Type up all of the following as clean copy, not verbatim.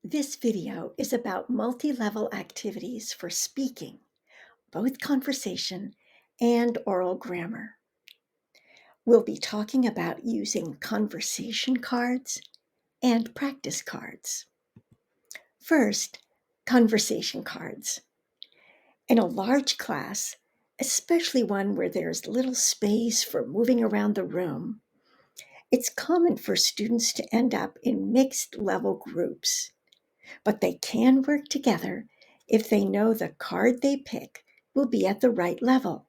This video is about multi-level activities for speaking, both conversation and oral grammar. We'll be talking about using conversation cards and practice cards. First, conversation cards. In a large class, especially one where there's little space for moving around the room, it's common for students to end up in mixed level groups. But they can work together if they know the card they pick will be at the right level.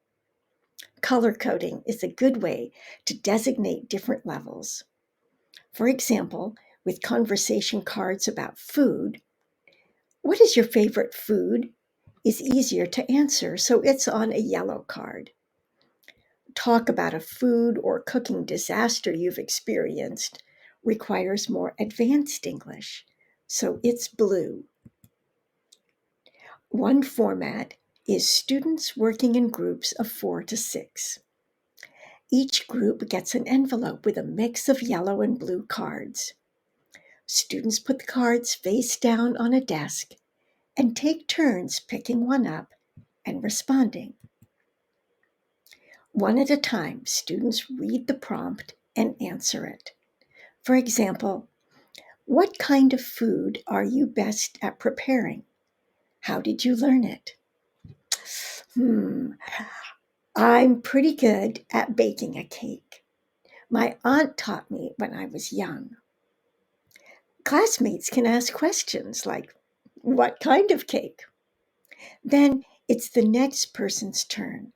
Color coding is a good way to designate different levels. For example, with conversation cards about food, what is your favorite food is easier to answer, so it's on a yellow card. Talk about a food or cooking disaster you've experienced requires more advanced English, so it's blue. One format is students working in groups of 4 to 6. Each group gets an envelope with a mix of yellow and blue cards. Students put the cards face down on a desk and take turns picking one up and responding. One at a time, students read the prompt and answer it. For example, what kind of food are you best at preparing? How did you learn it? I'm pretty good at baking a cake. My aunt taught me when I was young. Classmates can ask questions like, what kind of cake? Then it's the next person's turn.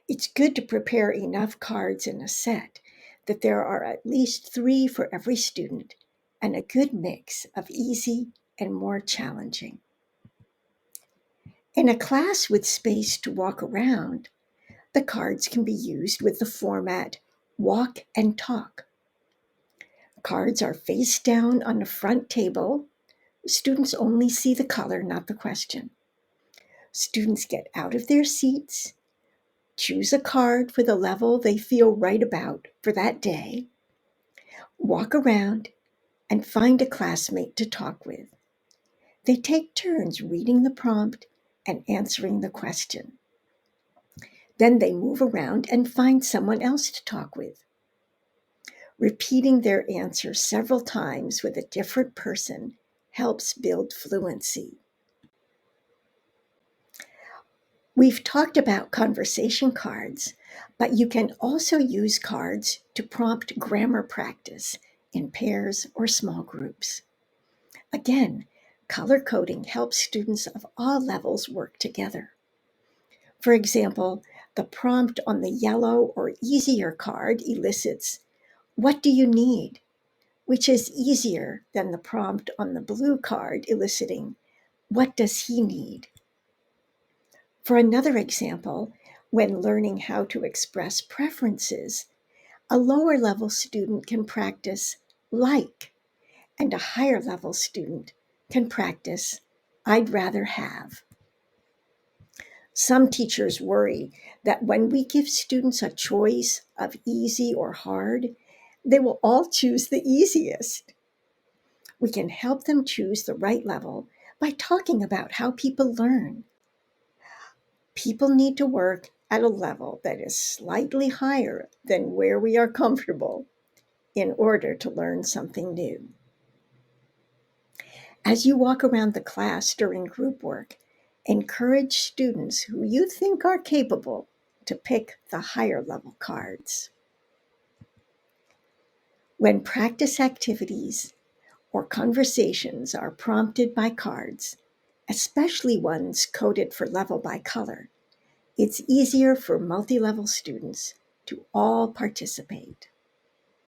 It's good to prepare enough cards in a set that there are at least 3 for every student and a good mix of easy and more challenging. In a class with space to walk around, the cards can be used with the format walk and talk. Cards are face down on the front table. Students only see the color, not the question. Students get out of their seats, choose a card for the level they feel right about for that day, walk around, and find a classmate to talk with. They take turns reading the prompt and answering the question. Then they move around and find someone else to talk with. Repeating their answer several times with a different person helps build fluency. We've talked about conversation cards, but you can also use cards to prompt grammar practice in pairs or small groups. Again, color coding helps students of all levels work together. For example, the prompt on the yellow or easier card elicits, "What do you need?" which is easier than the prompt on the blue card eliciting, "What does he need?" For another example, when learning how to express preferences, a lower level student can practice like, and a higher level student can practice I'd rather have. Some teachers worry that when we give students a choice of easy or hard, they will all choose the easiest. We can help them choose the right level by talking about how people learn. People need to work at a level that is slightly higher than where we are comfortable in order to learn something new. As you walk around the class during group work, encourage students who you think are capable to pick the higher level cards. When practice activities or conversations are prompted by cards, especially ones coded for level by color, it's easier for multi-level students to all participate.